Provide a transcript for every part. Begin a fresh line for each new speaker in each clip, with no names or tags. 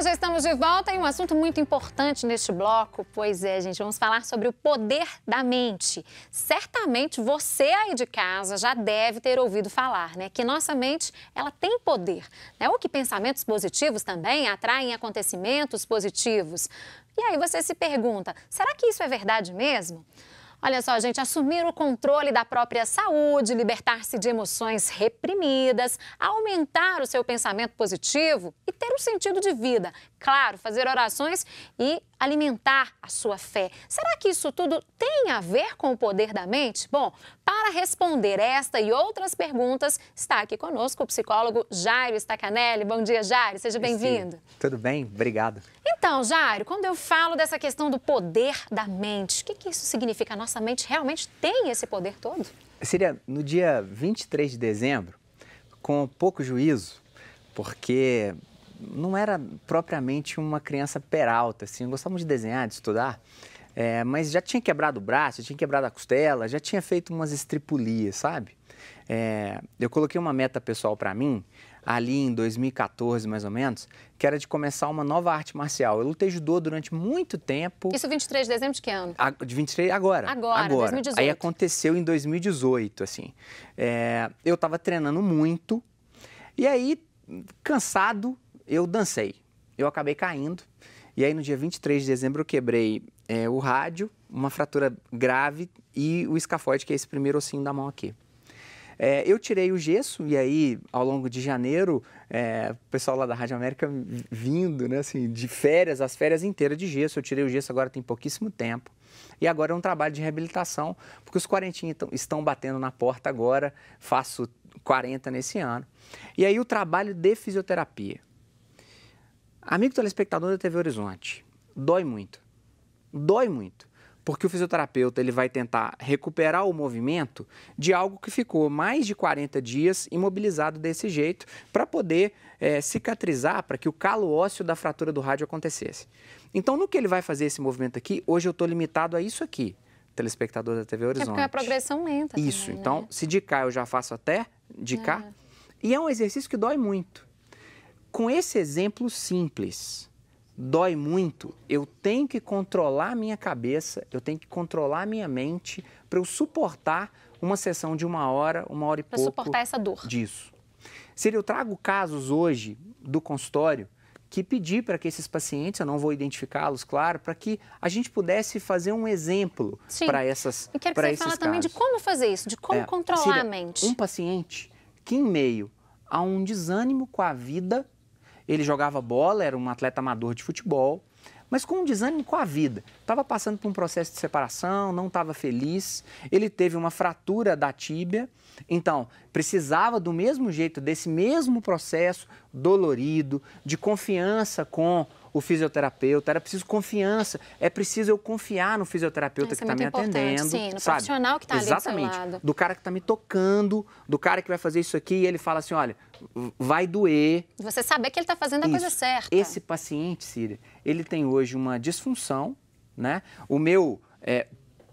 Olá, já estamos de volta e um assunto muito importante neste bloco. Pois é, gente, vamos falar sobre o poder da mente. Certamente você aí de casa já deve ter ouvido falar, né? Que nossa mente, ela tem poder, né? Ou que pensamentos positivos também atraem acontecimentos positivos. E aí você se pergunta, será que isso é verdade mesmo? Olha só, gente, assumir o controle da própria saúde, libertar-se de emoções reprimidas, aumentar o seu pensamento positivo e ter um sentido de vida. Claro, fazer orações e alimentar a sua fé. Será que isso tudo tem a ver com o poder da mente? Bom, para responder esta e outras perguntas, está aqui conosco o psicólogo Jairo Stacanelli. Bom dia, Jairo. Seja bem-vindo.
Tudo bem? Obrigado.
Então, Jairo, quando eu falo dessa questão do poder da mente, o que isso significa? A nossa mente realmente tem esse poder todo?
Seria no dia 23 de dezembro, com pouco juízo, porque não era propriamente uma criança peralta, assim, eu gostava de desenhar, de estudar, mas já tinha quebrado o braço, já tinha quebrado a costela, já tinha feito umas estripulias, sabe? Eu coloquei uma meta pessoal para mim, ali em 2014, mais ou menos, que era de começar uma nova arte marcial. Eu lutei judô durante muito tempo.
Isso 23 de dezembro de que ano?
De 23, agora.
Agora, 2018.
Aí aconteceu em 2018, assim. Eu estava treinando muito e aí, cansado, eu dancei. Eu acabei caindo e aí no dia 23 de dezembro eu quebrei o rádio, uma fratura grave e o escafoide, que é esse primeiro ossinho da mão aqui. Eu tirei o gesso e aí, ao longo de janeiro, o pessoal lá da Rádio América vindo, né, assim, de férias, as férias inteiras de gesso. Eu tirei o gesso agora tem pouquíssimo tempo. E agora é um trabalho de reabilitação, porque os 40 estão batendo na porta agora, faço 40 nesse ano. E aí o trabalho de fisioterapia. Amigo telespectador da TV Horizonte, dói muito. Dói muito. Porque o fisioterapeuta ele vai tentar recuperar o movimento de algo que ficou mais de 40 dias imobilizado desse jeito para poder cicatrizar, para que o calo ósseo da fratura do rádio acontecesse. Então, no que ele vai fazer esse movimento aqui, hoje eu estou limitado a isso aqui, telespectador da TV Horizonte.
Porque é progressão lenta
isso,
também,
então,
né?
se de cá eu já faço até de cá. E é um exercício que dói muito. Com esse exemplo simples, dói muito, eu tenho que controlar a minha cabeça, eu tenho que controlar a minha mente para eu suportar uma sessão de uma hora e pouco.
Para suportar essa dor.
Disso. Se eu trago casos hoje do consultório que pedi para que esses pacientes, eu não vou identificá-los, claro, para que a gente pudesse fazer um exemplo para esses casos.
E quero que você fale também de como fazer isso, de como controlar a mente.
Um paciente que em meio a um desânimo com a vida, ele jogava bola, era um atleta amador de futebol, mas com um desânimo com a vida. Estava passando por um processo de separação, não estava feliz, ele teve uma fratura da tíbia, então precisava do mesmo jeito, desse mesmo processo dolorido, de confiança com o fisioterapeuta, era preciso confiança, é preciso eu confiar no fisioterapeuta que está me atendendo.
Sim, no
sabe?
profissional que está ali do seu lado.
Do cara que está me tocando, do cara que vai fazer isso aqui e ele fala assim, olha, vai doer.
Você saber que ele está fazendo a coisa certa.
Esse paciente, Círia, ele tem hoje uma disfunção, né? O meu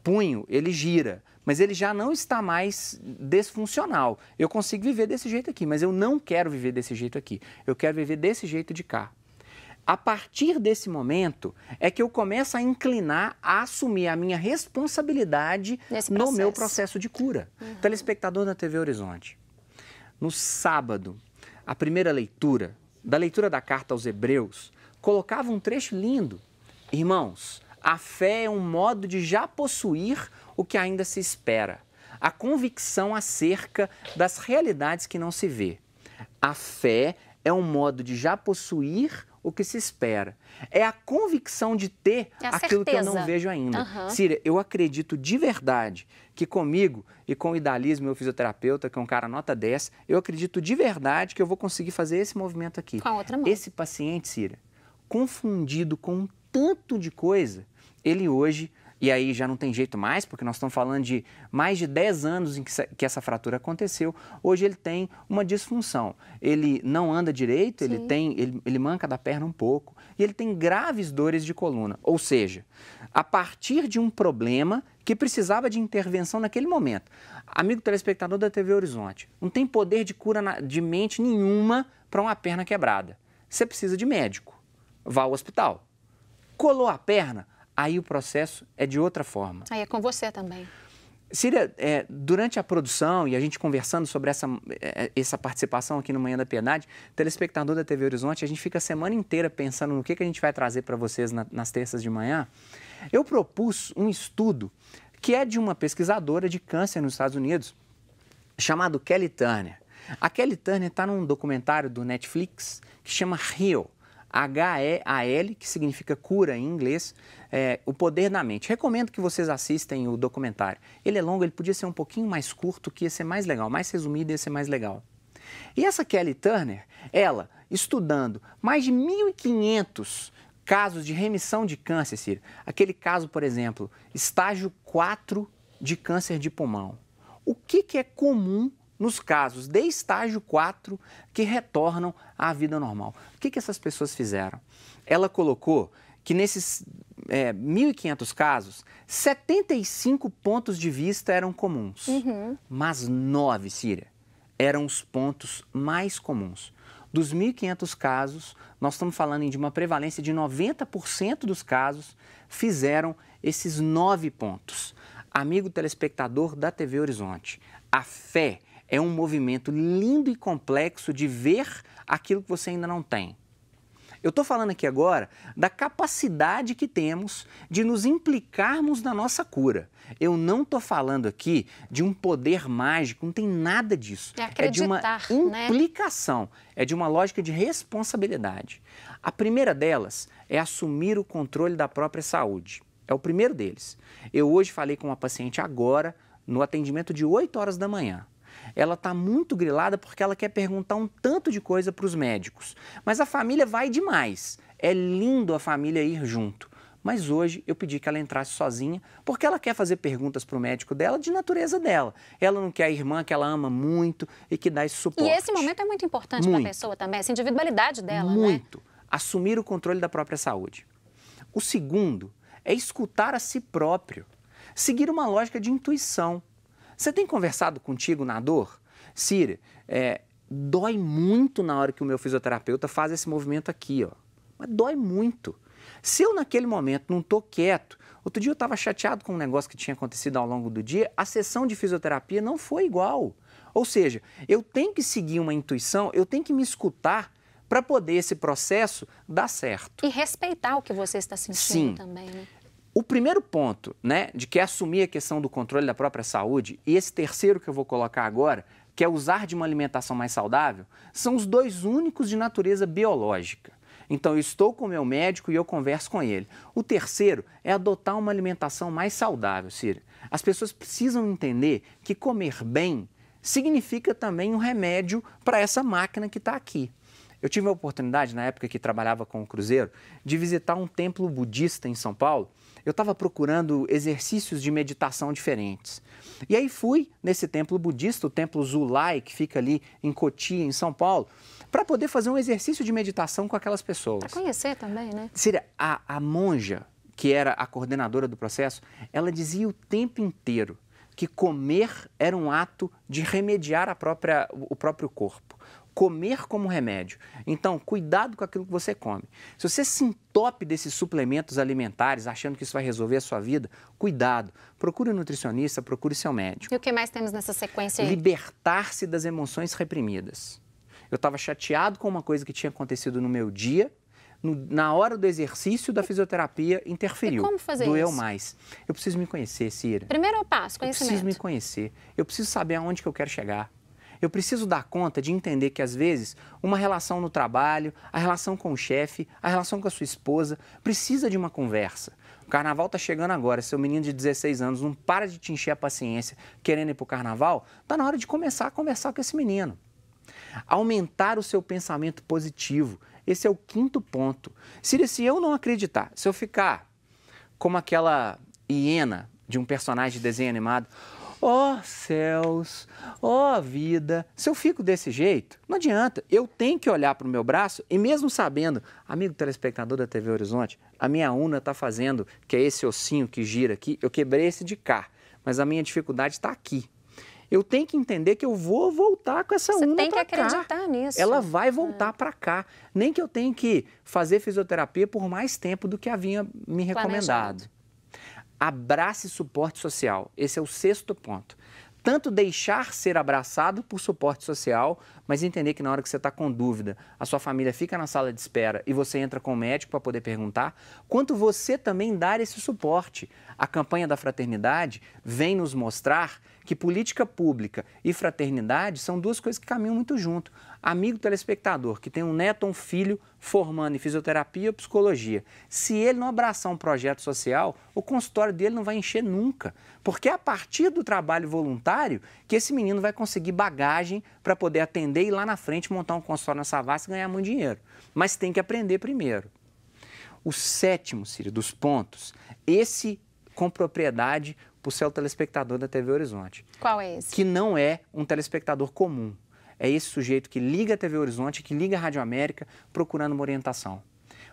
punho, ele gira, mas ele já não está mais disfuncional. Eu consigo viver desse jeito aqui, mas eu não quero viver desse jeito aqui. Eu quero viver desse jeito de cá. A partir desse momento é que eu começo a inclinar a assumir a minha responsabilidade no meu processo de cura. Telespectador da TV Horizonte. No sábado, a primeira leitura, da leitura da carta aos Hebreus, colocava um trecho lindo. Irmãos, a fé é um modo de já possuir o que ainda se espera. A convicção acerca das realidades que não se vê. A fé é um modo de já possuir o que se espera. É a convicção de ter aquilo que eu não vejo ainda. Círia, eu acredito de verdade que comigo e com o Idaliz, meu fisioterapeuta, que é um cara nota 10, eu acredito de verdade que eu vou conseguir fazer esse movimento aqui.
Com a outra mão.
Esse paciente, Círia, confundido com um tanto de coisa, ele hoje... E aí já não tem jeito mais, porque nós estamos falando de mais de 10 anos em que essa fratura aconteceu. Hoje ele tem uma disfunção. Ele não anda direito, ele manca da perna um pouco e ele tem graves dores de coluna. Ou seja, a partir de um problema que precisava de intervenção naquele momento. Amigo telespectador da TV Horizonte, não tem poder de cura de mente nenhuma para uma perna quebrada. Você precisa de médico. vá ao hospital. Colou a perna, aí o processo é de outra forma.
Aí é com você também.
Síria, durante a produção e a gente conversando sobre essa participação aqui no Manhã da Piedade, telespectador da TV Horizonte, a gente fica a semana inteira pensando no que a gente vai trazer para vocês nas terças de manhã. Eu propus um estudo que é de uma pesquisadora de câncer nos Estados Unidos, chamado Kelly Turner. A Kelly Turner está num documentário do Netflix que chama Heal, H-E-A-L, que significa cura em inglês, o poder da mente. Recomendo que vocês assistem o documentário. Ele é longo, ele podia ser um pouquinho mais curto, que ia ser mais legal, mais resumido, ia ser mais legal. E essa Kelly Turner, ela, estudando mais de 1.500 casos de remissão de câncer, Cira. Aquele caso, por exemplo, estágio 4 de câncer de pulmão. O que é comum nos casos de estágio 4 que retornam à vida normal? O que essas pessoas fizeram? Ela colocou que nesses 1.500 casos, 75 pontos de vista eram comuns, mas 9, Síria, eram os pontos mais comuns. Dos 1.500 casos, nós estamos falando de uma prevalência de 90% dos casos fizeram esses 9 pontos. Amigo telespectador da TV Horizonte, a fé é um movimento lindo e complexo de ver aquilo que você ainda não tem. Eu estou falando aqui agora da capacidade que temos de nos implicarmos na nossa cura. Eu não estou falando aqui de um poder mágico, não tem nada disso. É de uma implicação, é de uma lógica de responsabilidade. A primeira delas é assumir o controle da própria saúde. É o primeiro deles. Eu hoje falei com uma paciente agora, no atendimento de 8 horas da manhã. Ela está muito grilada porque ela quer perguntar um tanto de coisa para os médicos. Mas a família vai demais. É lindo a família ir junto. Mas hoje eu pedi que ela entrasse sozinha porque ela quer fazer perguntas para o médico dela de natureza dela. Ela não quer a irmã que ela ama muito e que dá esse suporte.
E esse momento é muito importante para a pessoa também, essa individualidade dela,
muito. Assumir o controle da própria saúde. O segundo é escutar a si próprio. Seguir uma lógica de intuição. Você tem conversado contigo na dor? Síria, dói muito na hora que o meu fisioterapeuta faz esse movimento aqui, ó. Mas dói muito. Se eu naquele momento não estou quieto, outro dia eu estava chateado com um negócio que tinha acontecido ao longo do dia, a sessão de fisioterapia não foi igual. Ou seja, eu tenho que seguir uma intuição, eu tenho que me escutar para poder esse processo dar certo.
E respeitar o que você está sentindo também, né?
O primeiro ponto, né, de que é assumir a questão do controle da própria saúde, e esse terceiro que eu vou colocar agora, que é usar de uma alimentação mais saudável, são os dois únicos de natureza biológica. Então, eu estou com o meu médico e eu converso com ele. O terceiro é adotar uma alimentação mais saudável, Síria. As pessoas precisam entender que comer bem significa também um remédio para essa máquina que está aqui. Eu tive a oportunidade, na época que trabalhava com o Cruzeiro, de visitar um templo budista em São Paulo. Eu estava procurando exercícios de meditação diferentes. E aí fui nesse templo budista, o Templo Zulai, que fica ali em Cotia, em São Paulo, para poder fazer um exercício de meditação com aquelas pessoas.
Para conhecer também, né?
Síria, a monja, que era a coordenadora do processo, ela dizia o tempo inteiro que comer era um ato de remediar o próprio corpo. Comer como remédio. Então, cuidado com aquilo que você come. Se você se entope desses suplementos alimentares, achando que isso vai resolver a sua vida, cuidado. Procure um nutricionista, procure seu médico.
E o que mais temos nessa sequência aí?
Libertar-se das emoções reprimidas. Eu estava chateado com uma coisa que tinha acontecido no meu dia, na hora do exercício da fisioterapia, interferiu.
E como fazer
Doeu
isso?
mais. Eu preciso me conhecer, Síria.
Primeiro passo, conhecimento.
Eu preciso me conhecer. Eu preciso saber aonde que eu quero chegar. Eu preciso dar conta de entender que, às vezes, uma relação no trabalho, a relação com o chefe, a relação com a sua esposa, precisa de uma conversa. O carnaval está chegando agora, seu menino de 16 anos não para de te encher a paciência querendo ir para o carnaval, está na hora de começar a conversar com esse menino. Aumentar o seu pensamento positivo, esse é o quinto ponto. Se eu não acreditar, se eu ficar como aquela hiena de um personagem de desenho animado, ó céus, ó vida, se eu fico desse jeito, não adianta, eu tenho que olhar para o meu braço e mesmo sabendo, amigo telespectador da TV Horizonte, a minha una está fazendo, que é esse ossinho que gira aqui, eu quebrei esse de cá, mas a minha dificuldade está aqui. Eu tenho que entender que eu vou voltar com essa
Você
UNA
tem que
pra cá.
acreditar nisso.
Ela vai voltar para cá. Nem que eu tenha que fazer fisioterapia por mais tempo do que havia me recomendado. Abrace suporte social. Esse é o 6º ponto. Tanto deixar ser abraçado por suporte social, mas entender que na hora que você está com dúvida, a sua família fica na sala de espera e você entra com o médico para poder perguntar, quanto você também dar esse suporte. A campanha da fraternidade vem nos mostrar que política pública e fraternidade são duas coisas que caminham muito junto. Amigo telespectador que tem um neto ou um filho formando em fisioterapia ou psicologia, se ele não abraçar um projeto social, o consultório dele não vai encher nunca, porque é a partir do trabalho voluntário que esse menino vai conseguir bagagem para poder atender e lá na frente montar um consultório na Savassi e ganhar muito dinheiro. Mas tem que aprender primeiro. O 7º, Círio, dos pontos, esse com propriedade para o seu telespectador da TV Horizonte.
Qual é esse?
Que não é um telespectador comum. É esse sujeito que liga a TV Horizonte, que liga a Rádio América, procurando uma orientação.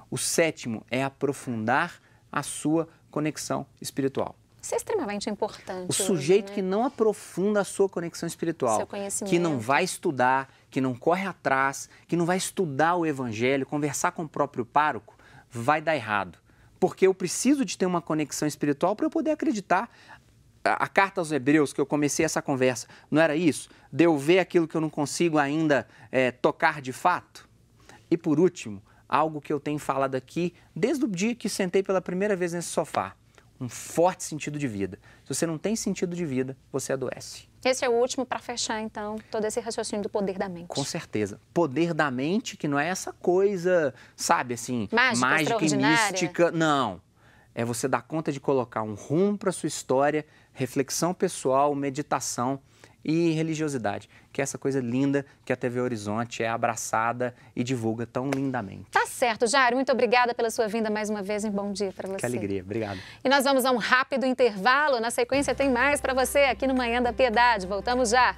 O 7º é aprofundar a sua conexão espiritual.
Isso é extremamente importante.
O sujeito
hoje, né?
que não aprofunda a sua conexão espiritual,
Seu conhecimento.
que não vai estudar, que não corre atrás, que não vai estudar o evangelho, conversar com o próprio pároco, vai dar errado. Porque eu preciso de ter uma conexão espiritual para eu poder acreditar. A carta aos Hebreus, que eu comecei essa conversa, não era isso? De eu ver aquilo que eu não consigo ainda tocar de fato? E por último, algo que eu tenho falado aqui desde o dia que sentei pela primeira vez nesse sofá. Um forte sentido de vida. Se você não tem sentido de vida, você adoece.
Esse é o último para fechar, então, todo esse raciocínio do poder da mente.
Com certeza. Poder da mente, que não é essa coisa, sabe, assim, mágica e mística. Não. É você dar conta de colocar um rumo para a sua história, reflexão pessoal, meditação e religiosidade, que é essa coisa linda que a TV Horizonte é abraçada e divulga tão lindamente.
Tá certo, Jairo. Muito obrigada pela sua vinda mais uma vez. Um bom dia para você.
Que alegria. Obrigado.
E nós vamos a um rápido intervalo. Na sequência tem mais para você aqui no Manhã da Piedade. Voltamos já.